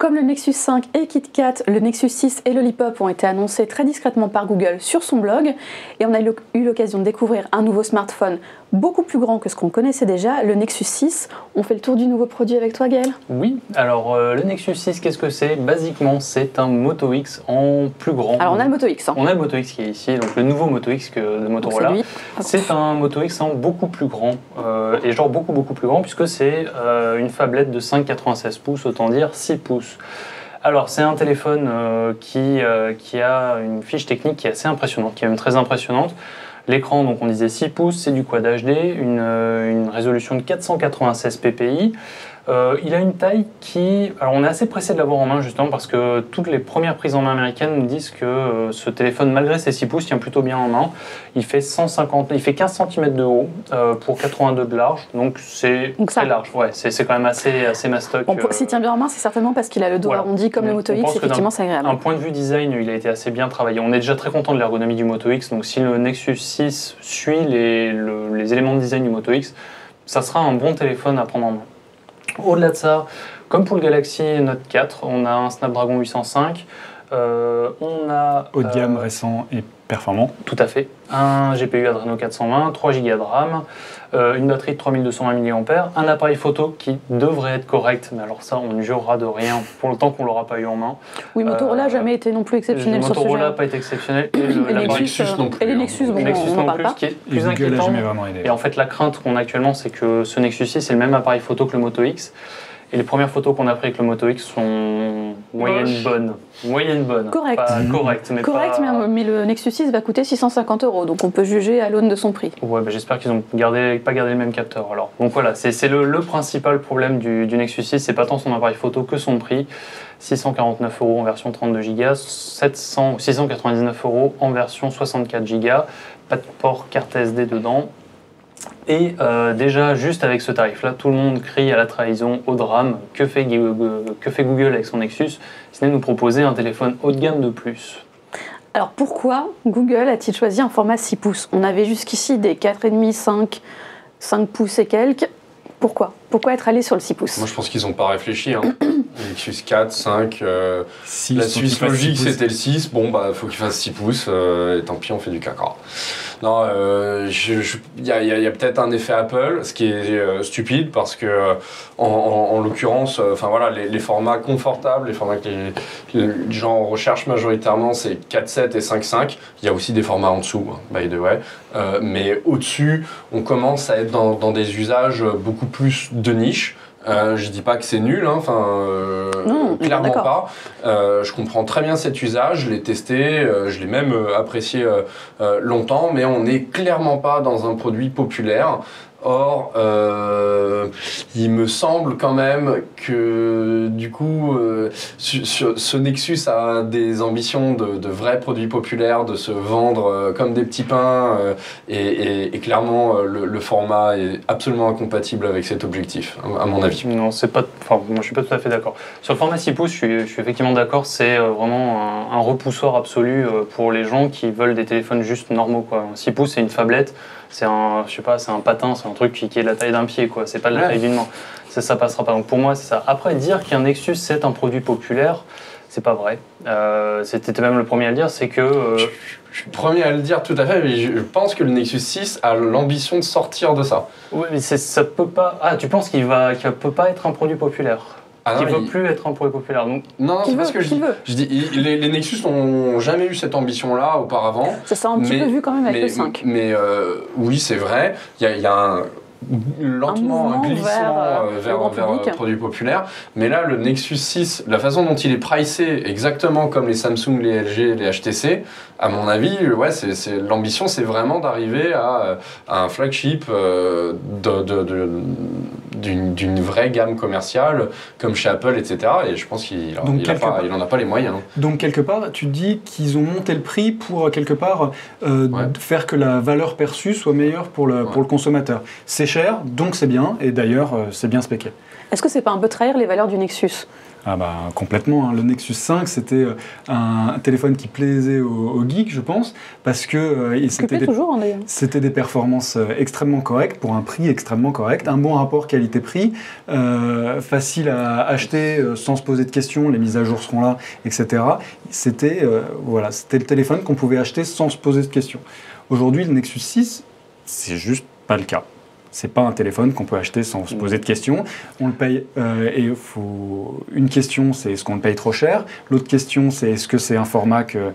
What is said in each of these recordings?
Comme le Nexus 5 et KitKat, le Nexus 6 et Lollipop ont été annoncés très discrètement par Google sur son blog, et on a eu l'occasion de découvrir un nouveau smartphone beaucoup plus grand que ce qu'on connaissait déjà, le Nexus 6. On fait le tour du nouveau produit avec toi, Gaël? Oui, alors le Nexus 6, qu'est-ce que c'est? Basiquement, c'est un Moto X en plus grand. Alors on a le Moto X. On a le Moto X qui est ici, donc le nouveau Moto X de Motorola. C'est un Moto X en beaucoup plus grand, et genre beaucoup plus grand, puisque c'est une phablette de 5,96 pouces, autant dire 6 pouces. Alors c'est un téléphone qui a une fiche technique qui est assez impressionnante, qui est même très impressionnante. L'écran, donc on disait 6 pouces, c'est du Quad HD, une résolution de 496 ppi. Il a une taille qui... Alors on est assez pressé de l'avoir en main justement parce que toutes les premières prises en main américaines nous disent que ce téléphone, malgré ses 6 pouces, tient plutôt bien en main. Il fait 15 cm de haut pour 82 de large, donc c'est très large. Ouais, c'est quand même assez mastoc. S'il tient bien en main, c'est certainement parce qu'il a le dos arrondi comme le Moto X, effectivement c'est agréable. Un point de vue design, il a été assez bien travaillé. On est déjà très content de l'ergonomie du Moto X, donc si le Nexus 6 suit les éléments de design du Moto X, ça sera un bon téléphone à prendre en main. Au-delà de ça, comme pour le Galaxy Note 4, on a un Snapdragon 805, on a... Haut de gamme, récent et performant. Tout à fait. Un GPU Adreno 420, 3 Go de RAM, une batterie de 3220 mAh, un appareil photo qui devrait être correct, mais alors ça, on ne jurera de rien pour le temps qu'on ne l'aura pas eu en main. Oui, Motorola n'a jamais été non plus exceptionnel sur ce sujet. Motorola n'a pas été exceptionnel. Et les Nexus non plus. Et les Nexus, bon, on n'en parle pas. Ce qui est plus inquiétant. Et en fait, la crainte qu'on a actuellement, c'est que ce Nexus 6 c'est le même appareil photo que le Moto X. Et les premières photos qu'on a prises avec le Moto X sont moyenne bonne. Correct. Correct, mais le Nexus 6 va coûter 650 €, donc on peut juger à l'aune de son prix. Ouais, bah j'espère qu'ils n'ont pas gardé le même capteur alors. Donc voilà, c'est le principal problème du Nexus 6, c'est pas tant son appareil photo que son prix. 649 € en version 32 Go, 699 € en version 64 Go, pas de port carte SD dedans. Et déjà, juste avec ce tarif-là, tout le monde crie à la trahison, au drame. Que fait Google avec son Nexus? Ce n'est nous proposer un téléphone haut de gamme de plus. Alors pourquoi Google a-t-il choisi un format 6 pouces? On avait jusqu'ici des 4,5, 5 pouces et quelques. Pourquoi être allé sur le 6 pouces? Moi je pense qu'ils n'ont pas réfléchi. Nexus 4, 5, 6, la suite logique c'était le 6, bon bah faut qu'il fasse 6 pouces et tant pis on fait du caca. Non, il y a peut-être un effet Apple, ce qui est stupide parce que en l'occurrence, enfin voilà, les formats confortables, les formats que les gens recherchent majoritairement c'est 4.7 et 5.5. Il y a aussi des formats en dessous, by the way, mais au-dessus on commence à être dans des usages beaucoup plus de niche. Je dis pas que c'est nul, hein, non, clairement pas. Je comprends très bien cet usage, je l'ai testé, je l'ai même apprécié longtemps, mais on n'est clairement pas dans un produit populaire. Or, il me semble quand même que du coup, ce Nexus a des ambitions de vrais produits populaires, de se vendre comme des petits pains, et clairement, le format est absolument incompatible avec cet objectif, à mon avis. Non, c'est pas. Enfin, moi, je suis pas tout à fait d'accord. Sur le format 6 pouces, je suis effectivement d'accord. C'est vraiment un repoussoir absolu pour les gens qui veulent des téléphones juste normaux, quoi. 6 pouces, c'est une phablette. C'est un, je sais pas, c'est un patin, c'est un truc qui est de la taille d'un pied, quoi. C'est pas de la taille d'une main. Ça passera pas. Donc pour moi, c'est ça. Après, dire qu'un Nexus c'est un produit populaire, c'est pas vrai. C'était même le premier à le dire, c'est que. Je suis le premier à le dire tout à fait, mais je pense que le Nexus 6 a l'ambition de sortir de ça. Oui, mais ça peut pas. Ah, tu penses qu'il peut pas être un produit populaire? Qui ne veut plus être un produit populaire. Donc... Non, c'est pas ce que je dis. Je dis les Nexus n'ont jamais eu cette ambition-là auparavant. Ça s'est un petit peu vu quand même avec le 5. Mais oui, c'est vrai. Il y a un glissement vers un produit populaire. Mais là, le Nexus 6, la façon dont il est pricé, exactement comme les Samsung, les LG, les HTC, à mon avis, ouais, l'ambition, c'est vraiment d'arriver à un flagship d'une vraie gamme commerciale, comme chez Apple, etc. Et je pense qu'il n'en a pas les moyens. Donc, quelque part, tu dis qu'ils ont monté le prix pour, quelque part, faire que la valeur perçue soit meilleure pour le consommateur. C'est cher, donc c'est bien, et d'ailleurs, c'est bien spéqué. Est-ce que c'est pas un peu trahir les valeurs du Nexus ? Ah bah complètement, hein. Le Nexus 5 c'était un téléphone qui plaisait aux geeks je pense, parce que c'était des performances extrêmement correctes pour un prix extrêmement correct, un bon rapport qualité-prix, facile à acheter sans se poser de questions, les mises à jour seront là, etc. C'était le téléphone qu'on pouvait acheter sans se poser de questions. Aujourd'hui le Nexus 6, c'est juste pas le cas. C'est pas un téléphone qu'on peut acheter sans se poser de questions. On le paye une question, c'est est-ce qu'on le paye trop cher. L'autre question, c'est est-ce que c'est un format que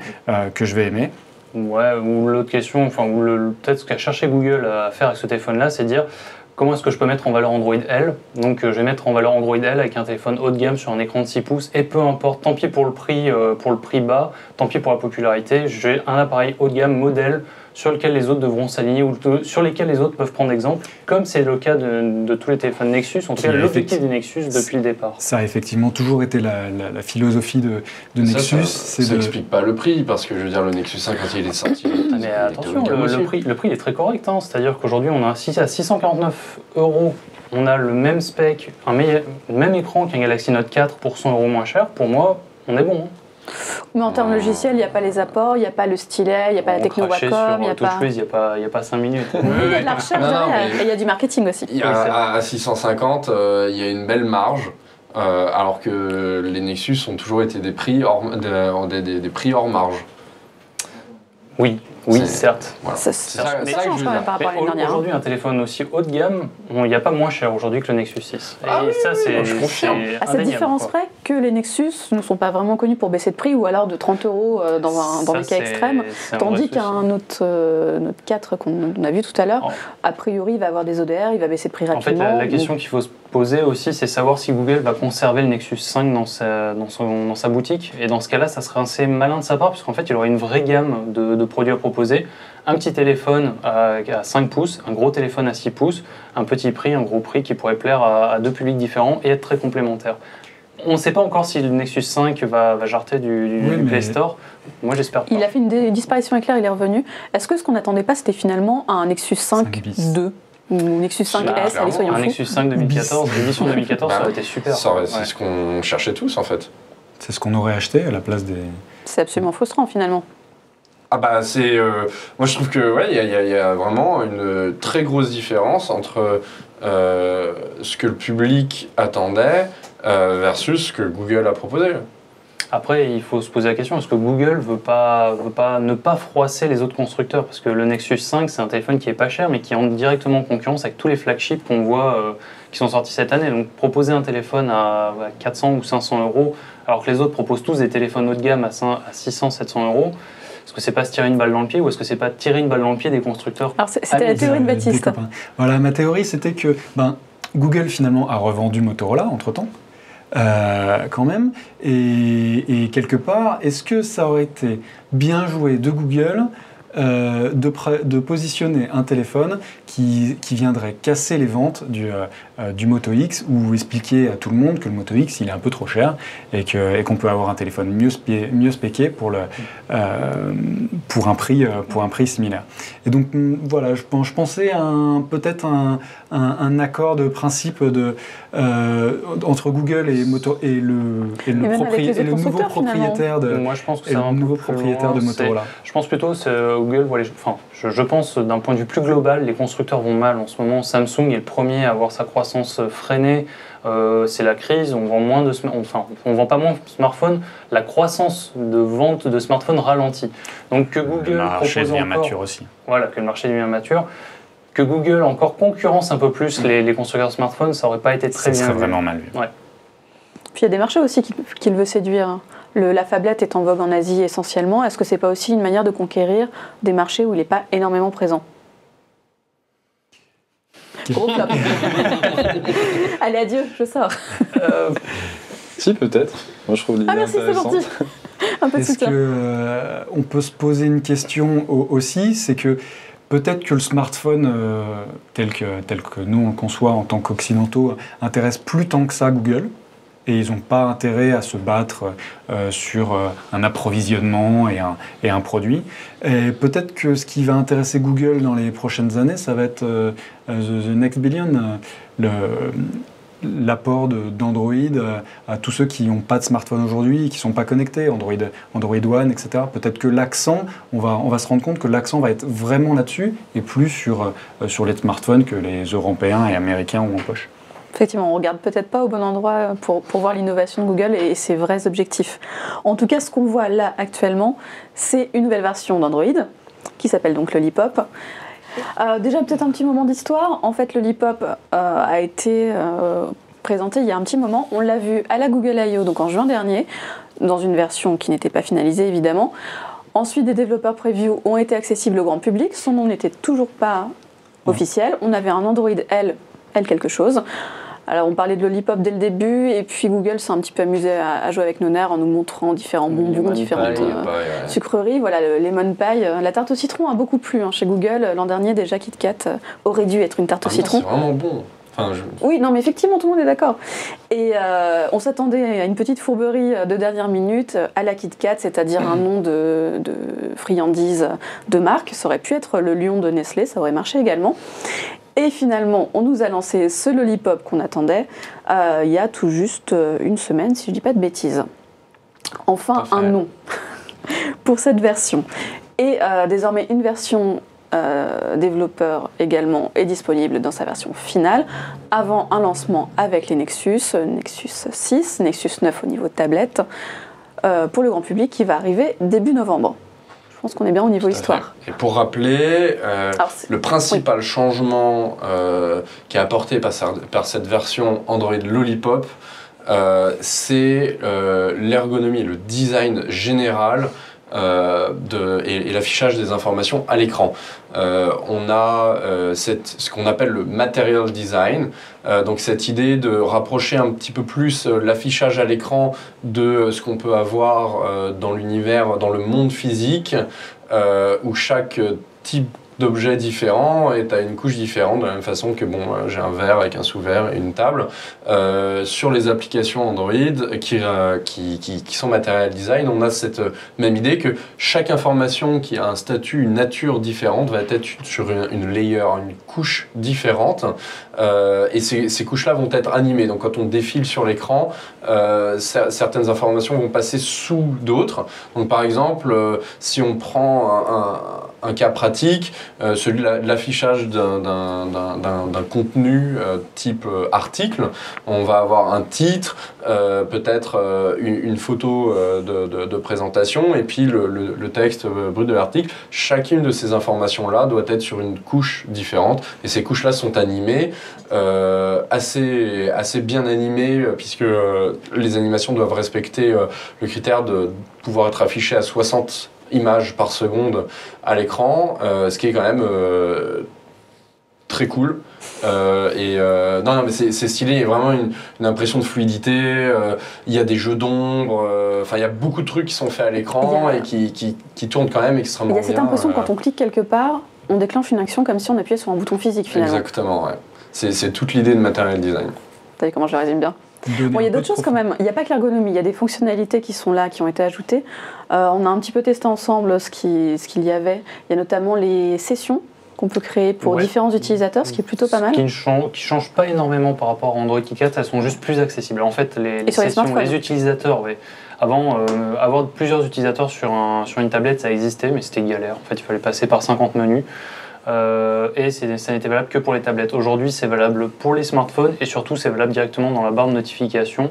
je vais aimer. Ouais, ou l'autre question, peut-être ce qu'a cherché Google à faire avec ce téléphone-là, c'est dire comment est-ce que je peux mettre en valeur Android L. Donc je vais mettre en valeur Android L avec un téléphone haut de gamme sur un écran de 6 pouces. Et peu importe, tant pis pour le prix bas, tant pis pour la popularité, j'ai un appareil haut de gamme modèle sur lequel les autres devront s'aligner ou sur lesquels les autres peuvent prendre exemple, comme c'est le cas de tous les téléphones Nexus, en tout cas l'objectif des Nexus depuis le départ. Ça a effectivement toujours été la philosophie de Nexus. Ça n'explique pas le prix, parce que je veux dire, le Nexus 5 quand il est sorti... mais attention, le prix est très correct, hein, c'est-à-dire qu'aujourd'hui on a à 649 €, on a le même spec, le même écran qu'un Galaxy Note 4 pour 100 € moins cher. Pour moi, on est bon. Hein. Mais en termes logiciels, il n'y a pas les apports, il n'y a pas le stylet, il n'y a pas la techno Wacom, il n'y a pas... il n'y a pas 5 minutes. Il y a de la recherche derrière, et il y a du marketing aussi. À 650, il y a une belle marge, alors que les Nexus ont toujours été des prix des prix hors marge. Oui, certes. Voilà. Ça change quand même par rapport à l'année dernière. Aujourd'hui, un téléphone aussi haut de gamme, il n'y a pas moins cher aujourd'hui que le Nexus 6. Je confirme. À cette différence près que les Nexus ne sont pas vraiment connus pour baisser de prix, ou alors de 30 € dans des cas extrêmes, tandis qu'un autre Note 4 qu'on a vu tout à l'heure, a priori il va avoir des ODR, il va baisser de prix rapidement. En fait, la question qu'il faut se poser aussi, c'est savoir si Google va conserver le Nexus 5 dans sa boutique. Et dans ce cas-là, ça serait assez malin de sa part, puisqu'en fait, il aurait une vraie gamme de produits à proposer. Un petit téléphone à 5 pouces, un gros téléphone à 6 pouces, un petit prix, un gros prix qui pourrait plaire à deux publics différents et être très complémentaires. On ne sait pas encore si le Nexus 5 va jarter du Play Store. Moi, j'espère pas. Il a fait une disparition éclair, il est revenu. Est-ce que ce qu'on n'attendait pas, c'était finalement un Nexus 5 2 ou Nexus 5S, allez, soyons fous. Un Nexus 5 2014, l'édition 2014, ça aurait été super. C'est ce qu'on cherchait tous, en fait. C'est ce qu'on aurait acheté à la place des... C'est absolument frustrant, finalement. Ah bah moi je trouve que il y a vraiment une très grosse différence entre ce que le public attendait versus ce que Google a proposé. Après, il faut se poser la question, est-ce que Google veut pas ne pas froisser les autres constructeurs? Parce que le Nexus 5, c'est un téléphone qui est pas cher, mais qui entre directement en concurrence avec tous les flagships qu'on voit qui sont sortis cette année. Donc proposer un téléphone à 400 ou 500 €, alors que les autres proposent tous des téléphones haut de gamme à 600, 700 €, est-ce que c'est pas se tirer une balle dans le pied, ou est-ce que c'est pas tirer une balle dans le pied des constructeurs? Alors c'était la théorie de Baptiste. Voilà, ma théorie c'était que Google finalement a revendu Motorola entre-temps, quand même, et quelque part, est-ce que ça aurait été bien joué de Google de positionner un téléphone qui viendrait casser les ventes du Moto X, ou expliquer à tout le monde que le Moto X il est un peu trop cher et qu'on peut avoir un téléphone mieux spéqué pour un prix similaire. Et donc voilà, je pensais à peut-être un accord de principe entre Google et le nouveau propriétaire de Motorola. Je pense plutôt que Google voit je pense d'un point de vue plus global, les constructeurs vont mal en ce moment. Samsung est le premier à avoir sa croissance freinée. C'est la crise, on vend moins on vend pas moins de smartphones, la croissance de vente de smartphones ralentit. Donc que Google le marché devient mature aussi. Voilà, que le marché devient mature. Que Google encore concurrence un peu plus les constructeurs de smartphones, ça aurait pas été très bien vu. Ça serait vraiment mal vu. Ouais. Puis il y a des marchés aussi qu'il veut séduire. La phablette est en vogue en Asie essentiellement. Est-ce que c'est pas aussi une manière de conquérir des marchés où il n'est pas énormément présent? Gros flop. Allez, adieu, je sors. Si, peut-être. Moi, je trouve l'idée merci, intéressante. c'est gentil. Un peu de soutien. On peut se poser une question aussi, c'est que peut-être que le smartphone, tel que nous on le conçoit en tant qu'occidentaux, intéresse plus tant que ça Google. Et ils n'ont pas intérêt à se battre sur un approvisionnement et un produit. Et peut-être que ce qui va intéresser Google dans les prochaines années, ça va être The Next Billion, l'apport d'Android à tous ceux qui n'ont pas de smartphone aujourd'hui, qui ne sont pas connectés, Android One, etc. Peut-être que l'accent, on va se rendre compte que l'accent va être vraiment là-dessus et plus sur les smartphones que les Européens et Américains ont en poche. Effectivement, on ne regarde peut-être pas au bon endroit pour voir l'innovation de Google et ses vrais objectifs. En tout cas, ce qu'on voit là actuellement, c'est une nouvelle version d'Android qui s'appelle donc Lollipop. Déjà, peut-être un petit moment d'histoire. En fait, Lollipop a été présenté il y a un petit moment. On l'a vu à la Google I.O., donc en juin dernier, dans une version qui n'était pas finalisée, évidemment. Ensuite, des développeurs preview ont été accessibles au grand public. Son nom n'était toujours pas officiel. On avait un Android L quelque chose. Alors, on parlait de Lollipop dès le début, et puis Google s'est un petit peu amusé à jouer avec nos nerfs en nous montrant différents bonbons, différentes sucreries. Voilà, le lemon pie, la tarte au citron a beaucoup plu chez Google. L'an dernier, déjà, KitKat aurait dû être une tarte au citron. C'est vraiment bon. Oui, non, mais effectivement, tout le monde est d'accord. Et on s'attendait à une petite fourberie de dernière minute à la KitKat, c'est-à-dire un nom de friandise de marque. Ça aurait pu être le lion de Nestlé, ça aurait marché également. Et finalement, on nous a lancé ce Lollipop qu'on attendait il y a tout juste une semaine, si je ne dis pas de bêtises. Enfin, un nom pour cette version. Et désormais, une version développeur également est disponible dans sa version finale, avant un lancement avec les Nexus 6, Nexus 9 au niveau de tablette, pour le grand public qui va arriver début novembre. Je pense qu'on est bien au niveau histoire. Et pour rappeler, le principal changement qui est apporté par cette version Android Lollipop, c'est l'ergonomie, le design général et l'affichage des informations à l'écran. On a ce qu'on appelle le material design, donc cette idée de rapprocher un petit peu plus l'affichage à l'écran de ce qu'on peut avoir dans l'univers, dans le monde physique, où chaque type d'objets différents et à une couche différente, de la même façon que j'ai un verre avec un sous-verre et une table. Sur les applications Android qui sont Material Design, on a cette même idée que chaque information qui a un statut, une nature différente va être sur une layer, une couche différente, et ces couches-là vont être animées. Donc quand on défile sur l'écran, certaines informations vont passer sous d'autres. Donc par exemple, si on prend un cas pratique, celui de l'affichage d'un contenu type article, on va avoir un titre, peut-être une photo de présentation et puis le texte brut de l'article. Chacune de ces informations-là doit être sur une couche différente et ces couches-là sont animées, assez bien animées, puisque les animations doivent respecter le critère de pouvoir être affichées à 60 images par seconde à l'écran, ce qui est quand même très cool. Non, mais c'est stylé, il y a vraiment une impression de fluidité, il y a des jeux d'ombre, il y a beaucoup de trucs qui sont faits à l'écran et qui tournent quand même extrêmement bien. Il y a cette impression quand on clique quelque part, on déclenche une action comme si on appuyait sur un bouton physique finalement. Exactement, ouais. C'est toute l'idée de Material Design. Vous savez comment je le résume bien. Bon, il y a d'autres choses quand même. Il n'y a pas que l'ergonomie, il y a des fonctionnalités qui sont là, qui ont été ajoutées. On a un petit peu testé ensemble ce qu'il y avait. Il y a notamment les sessions qu'on peut créer pour différents utilisateurs, ce qui est plutôt pas mal. Qui ne changent pas énormément par rapport à Android KitKat, elles sont juste plus accessibles. En fait, les sessions, les utilisateurs, avant, avoir plusieurs utilisateurs sur une tablette, ça existait, mais c'était galère. En fait, il fallait passer par 50 menus. Et ça n'était valable que pour les tablettes. Aujourd'hui, c'est valable pour les smartphones et surtout, c'est valable directement dans la barre de notification.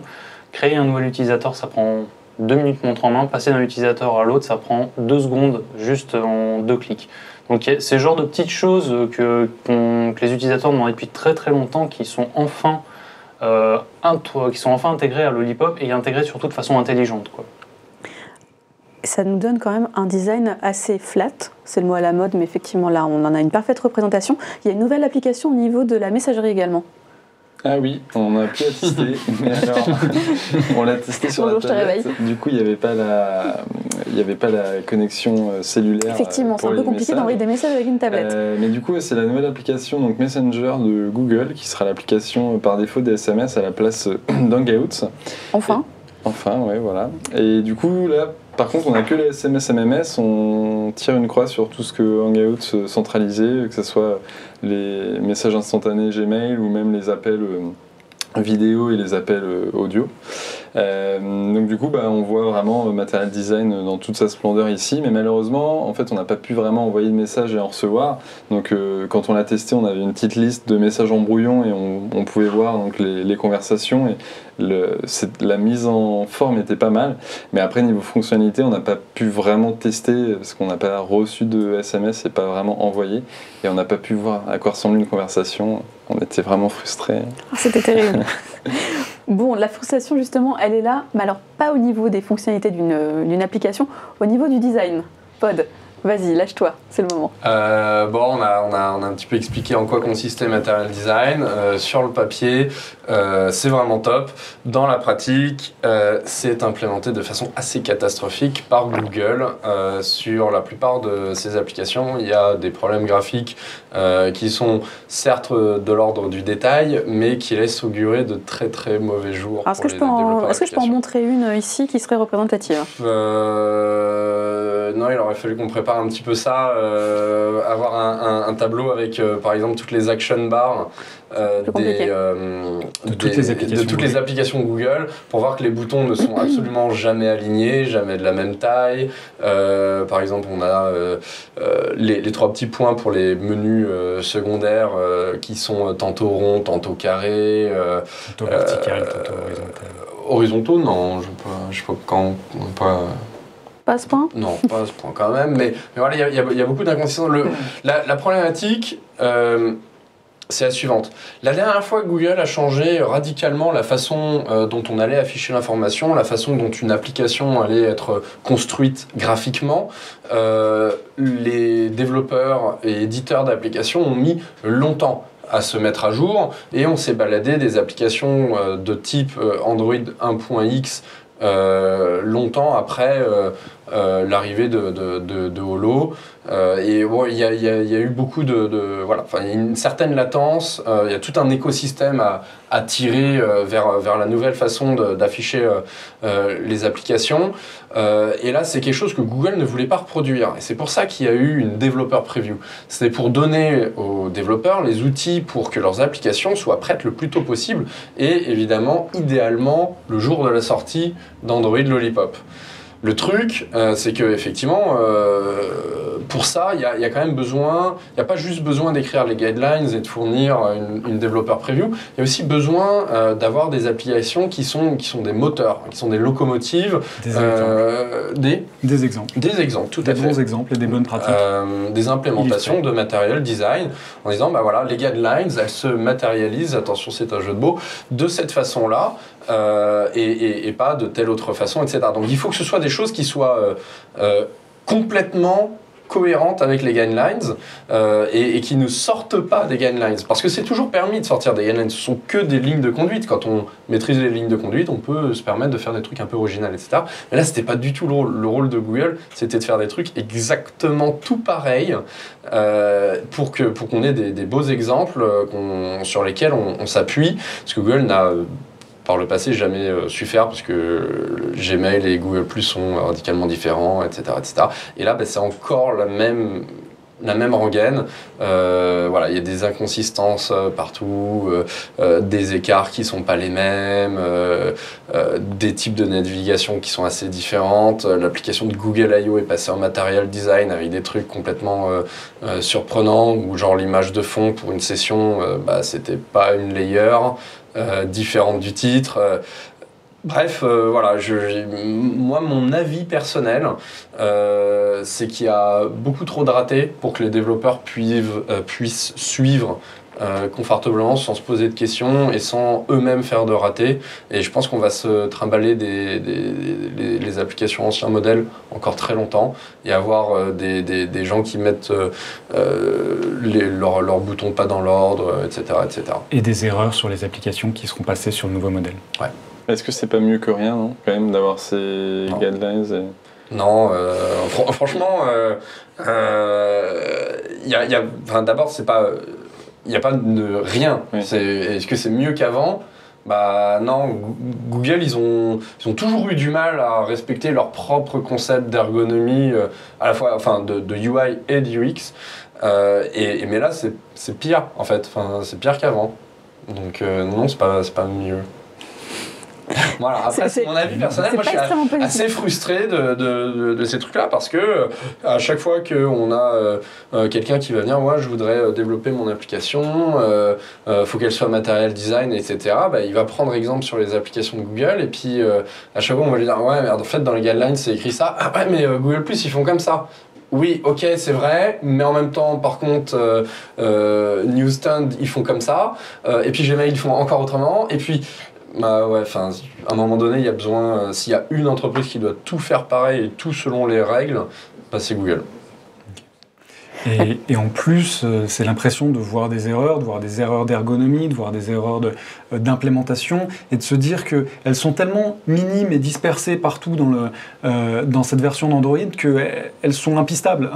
Créer un nouvel utilisateur, ça prend 2 minutes montre en main. Passer d'un utilisateur à l'autre, ça prend 2 secondes, juste en 2 clics. Donc, c'est le genre de petites choses que les utilisateurs demandaient depuis très très longtemps, qui sont enfin intégrées à Lollipop et intégrées surtout de façon intelligente, quoi. Ça nous donne quand même un design assez flat, c'est le mot à la mode, mais effectivement là on en a une parfaite représentation. Il y a une nouvelle application au niveau de la messagerie également. Ah oui, on a pu la tester, mais alors on l'a testé sur la tablette. Du coup, il n'y avait pas la connexion cellulaire. Effectivement, c'est un peu compliqué d'envoyer des messages avec une tablette. Mais du coup, c'est la nouvelle application donc Messenger de Google qui sera l'application par défaut des SMS à la place d'Hangouts. Enfin. Enfin, ouais, voilà. Et du coup, là, par contre, on n'a que les SMS MMS, on tire une croix sur tout ce que Hangouts centralisé, que ce soit les messages instantanés Gmail ou même les appels vidéo et les appels audio. Donc du coup, on voit vraiment Material Design dans toute sa splendeur ici, mais malheureusement, en fait, on n'a pas pu vraiment envoyer de messages et en recevoir. Donc quand on l'a testé, on avait une petite liste de messages en brouillon et on pouvait voir donc, les conversations et la mise en forme était pas mal. Mais après, niveau fonctionnalité, on n'a pas pu vraiment tester parce qu'on n'a pas reçu de SMS et pas vraiment envoyé. Et on n'a pas pu voir à quoi ressemble une conversation. On était vraiment frustrés. C'était terrible. Bon, la frustration, justement, elle est là, mais alors pas au niveau des fonctionnalités d'une application, au niveau du design. Pod, vas-y, lâche-toi, c'est le moment. On a un petit peu expliqué en quoi consistait Material Design. Sur le papier, c'est vraiment top. Dans la pratique, c'est implémenté de façon assez catastrophique par Google. Sur la plupart de ces applications, il y a des problèmes graphiques qui sont certes de l'ordre du détail, mais qui laissent augurer de très très mauvais jours. Est-ce que je peux en montrer une ici qui serait représentative? Non, il aurait fallu qu'on prépare un petit peu ça, avoir un tableau avec par exemple toutes les action bars de toutes les applications Google pour voir que les boutons ne sont absolument jamais alignés, jamais de la même taille. Par exemple, on a les 3 petits points pour les menus secondaires qui sont tantôt ronds, tantôt carrés. Tantôt vertical, tantôt horizontaux, non, je sais pas quand. Pas à ce point? Non, pas à ce point quand même, mais voilà, il y a beaucoup d'inconsistances. La problématique, c'est la suivante. La dernière fois, Google a changé radicalement la façon dont on allait afficher l'information, la façon dont une application allait être construite graphiquement. Les développeurs et éditeurs d'applications ont mis longtemps à se mettre à jour et on s'est baladé des applications de type Android 1.x longtemps après l'arrivée de Holo. Et bon, il y a eu beaucoup voilà, il y a une certaine latence, il y a tout un écosystème à tirer vers la nouvelle façon d'afficher les applications. Et là, c'est quelque chose que Google ne voulait pas reproduire. Et c'est pour ça qu'il y a eu une développeur preview. C'était pour donner aux développeurs les outils pour que leurs applications soient prêtes le plus tôt possible et évidemment, idéalement, le jour de la sortie d'Android Lollipop. Le truc, c'est qu'effectivement, pour ça, il y a quand même besoin, il n'y a pas juste besoin d'écrire les guidelines et de fournir une développeur preview, il y a aussi besoin d'avoir des applications qui sont des moteurs, qui sont des locomotives. Des exemples. Des exemples, tout à fait. Des bons exemples et des bonnes pratiques. Des implémentations de Material Design, en disant, voilà, les guidelines, elles se matérialisent, attention, c'est un jeu de mots, de cette façon-là, et pas de telle autre façon, etc. Donc il faut que ce soit des choses qui soient complètement cohérentes avec les guidelines et qui ne sortent pas des guidelines. Parce que c'est toujours permis de sortir des guidelines, ce sont que des lignes de conduite. Quand on maîtrise les lignes de conduite, on peut se permettre de faire des trucs un peu originaux, etc. Mais là, c'était pas du tout le rôle de Google, c'était de faire des trucs exactement tout pareils pour qu'on ait des beaux exemples sur lesquels on s'appuie. Parce que Google n'a par le passé jamais su faire parce que Gmail et Google Plus sont radicalement différents, etc. etc. Et là, c'est encore la même rengaine. Voilà, il y a des inconsistances partout, des écarts qui sont pas les mêmes, des types de navigation qui sont assez différentes. L'application de Google I.O. est passée en Material Design avec des trucs complètement surprenants, où genre l'image de fond pour une session, c'était pas une layer différente du titre. Bref, voilà, moi, mon avis personnel, c'est qu'il y a beaucoup trop de ratés pour que les développeurs puissent suivre confortablement, sans se poser de questions et sans eux-mêmes faire de ratés. Et je pense qu'on va se trimballer les applications anciens modèles encore très longtemps et avoir des gens qui mettent leurs boutons pas dans l'ordre, etc., etc. Et des erreurs sur les applications qui seront passées sur le nouveau modèle. Ouais. Est-ce que c'est pas mieux que rien, non, quand même, d'avoir ces guidelines Non, franchement, d'abord, c'est pas... Il n'y a pas de rien. Oui. Est-ce que c'est mieux qu'avant ? Non, Google, ils ont toujours eu du mal à respecter leur propre concept d'ergonomie, à la fois de UI et de UX. Mais là, c'est pire, en fait. C'est pire qu'avant. Donc non, c'est pas mieux. Voilà, après c'est mon avis personnel, moi je suis assez frustré de ces trucs-là parce que à chaque fois qu'on a quelqu'un qui va venir, moi je voudrais développer mon application, faut qu'elle soit matériel design, etc. Bah, il va prendre exemple sur les applications de Google et puis à chaque fois on va lui dire ouais mais en fait dans les guidelines c'est écrit ça, ah ouais mais Google Plus ils font comme ça. Oui, ok, c'est vrai, mais en même temps, par contre, Newsstand, ils font comme ça, et puis Gmail, ils font encore autrement, et puis bah ouais, à un moment donné, il y a besoin, s'il y a une entreprise qui doit tout faire pareil et tout selon les règles, bah c'est Google. Et en plus, c'est l'impression de voir des erreurs d'ergonomie, de voir des erreurs d'implémentation, et de se dire qu'elles sont tellement minimes et dispersées partout dans cette version d'Android qu'elles sont impistables.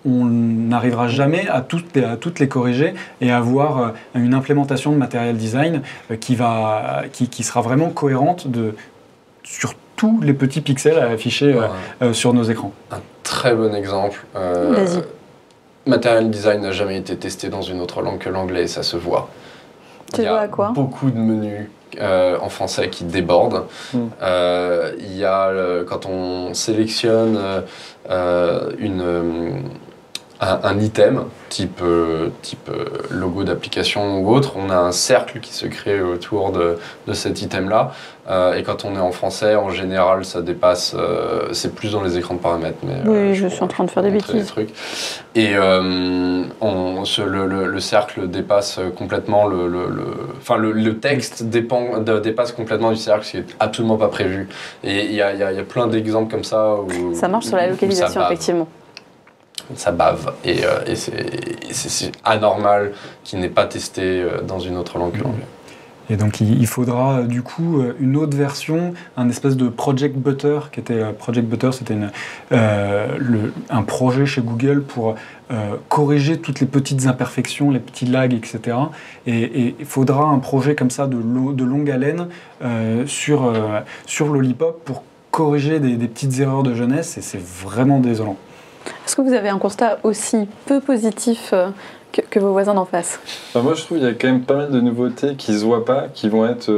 On n'arrivera jamais à toutes les corriger et à avoir une implémentation de Material Design qui sera vraiment cohérente sur tous les petits pixels à afficher sur nos écrans. Un très bon exemple. Vas-y. Material Design n'a jamais été testé dans une autre langue que l'anglais, ça se voit. Tu vois à quoi ? Beaucoup de menus en français qui débordent. Il y a, quand on sélectionne un item, type logo d'application ou autre, on a un cercle qui se crée autour de cet item-là. Et quand on est en français, en général, ça dépasse. C'est plus dans les écrans de paramètres. Mais, oui, je suis en train de faire des bêtises. Et le cercle dépasse complètement le texte dépasse complètement du cercle, ce qui n'est absolument pas prévu. Et il y a plein d'exemples comme ça où ça marche sur la localisation, effectivement. Ça bave et c'est anormal qu'il n'ait pas testé dans une autre langue que l'anglais. Et donc il faudra du coup une autre version, un espèce de Project Butter, c'était un projet chez Google pour corriger toutes les petites imperfections, les petits lags, etc. Et il faudra un projet comme ça de longue haleine sur Lollipop pour corriger des petites erreurs de jeunesse, et c'est vraiment désolant. Est-ce que vous avez un constat aussi peu positif que vos voisins d'en face ? Moi je trouve qu'il y a quand même pas mal de nouveautés qui se voient pas, qui vont être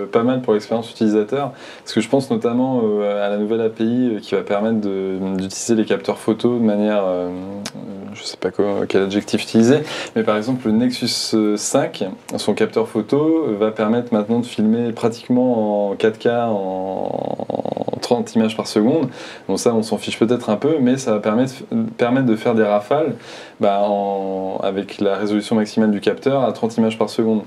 pas mal pour l'expérience utilisateur, parce que je pense notamment à la nouvelle API qui va permettre d'utiliser les capteurs photo de manière, je sais pas quel adjectif utiliser, mais par exemple le Nexus 5, son capteur photo va permettre maintenant de filmer pratiquement en 4K en 30 images par seconde. Donc ça on s'en fiche peut-être un peu, mais ça va permettre de faire des rafales avec la résolution maximale du capteur à 30 images par seconde.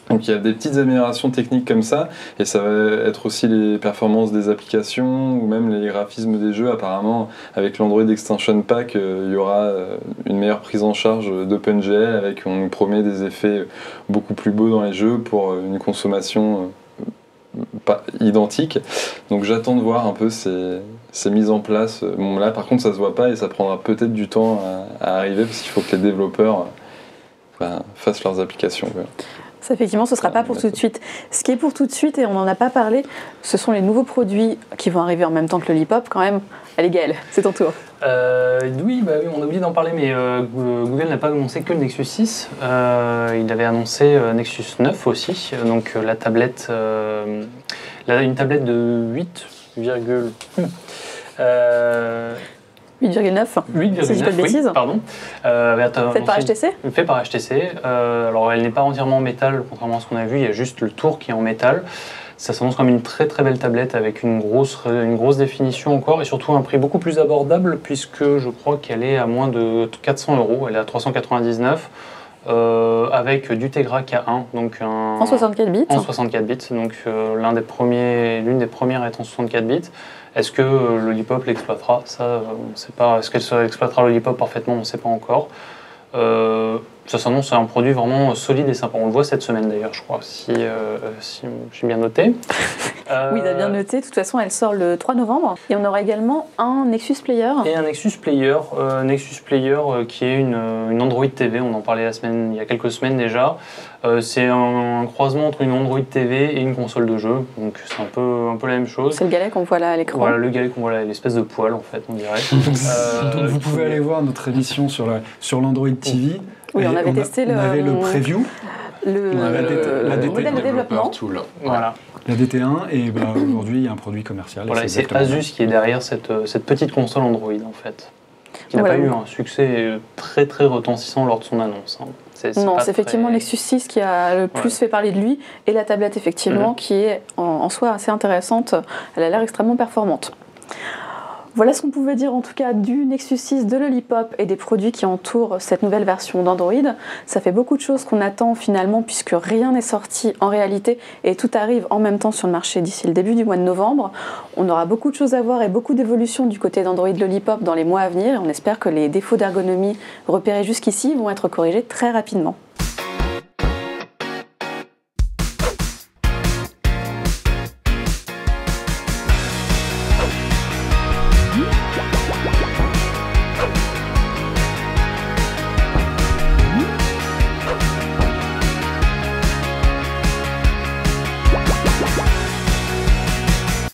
Donc il y a des petites améliorations techniques comme ça, et ça va être aussi les performances des applications ou même les graphismes des jeux. Apparemment, avec l'Android Extension Pack, il y aura une meilleure prise en charge d'OpenGL, on nous promet des effets beaucoup plus beaux dans les jeux pour une consommation pas identique. Donc j'attends de voir un peu ces mises en place. Bon, là par contre ça se voit pas et ça prendra peut-être du temps à arriver, parce qu'il faut que les développeurs fassent leurs applications. Ça, effectivement, ce ne sera pas pour tout de suite. Ce qui est pour tout de suite, et on n'en a pas parlé, ce sont les nouveaux produits qui vont arriver en même temps que le Lollipop quand même. Allez Gaël, c'est ton tour. Oui, on a oublié d'en parler, mais Google n'a pas annoncé que le Nexus 6. Il avait annoncé Nexus 9 aussi, donc la tablette, une tablette de 8,9. Si je dis pas de bêtises. Oui, pardon. Fait par HTC. Fait par HTC. Alors elle n'est pas entièrement en métal, contrairement à ce qu'on a vu, il y a juste le tour qui est en métal. Ça s'annonce comme une très très belle tablette avec une grosse définition encore, et surtout un prix beaucoup plus abordable, puisque je crois qu'elle est à moins de 400 €, elle est à 399 avec du Tegra K1, donc en 64 bits. En 64 bits, donc l'une des premières est en 64 bits. Est-ce que Lollipop l'exploitera ? Ça, on ne sait pas. Est-ce qu'elle exploitera Lollipop parfaitement ? On ne sait pas encore. Ça s'annonce un produit vraiment solide et sympa. On le voit cette semaine d'ailleurs, je crois, si j'ai bien noté. Oui, il a bien noté. De toute façon, elle sort le 3 novembre. Et on aura également un Nexus Player. Et un Nexus Player, qui est une Android TV. On en parlait il y a quelques semaines déjà. C'est un croisement entre une Android TV et une console de jeu. Donc c'est un peu la même chose. C'est le galet qu'on voit là à l'écran. Voilà, le galet qu'on voit là, l'espèce de poil en fait, on dirait. Donc vous pouvez aller voir notre émission sur l'Android TV. Oui, on avait testé le preview. la modèle de développement. Tool. Voilà. La DT1, et aujourd'hui, il y a un produit commercial. Voilà, et c'est Asus qui est derrière cette petite console Android, en fait, qui n'a pas eu un succès très très retentissant lors de son annonce. Non, c'est effectivement Nexus 6 qui a le plus fait parler de lui, et la tablette, effectivement, qui est en soi assez intéressante. Elle a l'air extrêmement performante. Voilà ce qu'on pouvait dire en tout cas du Nexus 6, de Lollipop et des produits qui entourent cette nouvelle version d'Android. Ça fait beaucoup de choses qu'on attend finalement puisque rien n'est sorti en réalité et tout arrive en même temps sur le marché d'ici le début du mois de novembre. On aura beaucoup de choses à voir et beaucoup d'évolutions du côté d'Android Lollipop dans les mois à venir. On espère que les défauts d'ergonomie repérés jusqu'ici vont être corrigés très rapidement.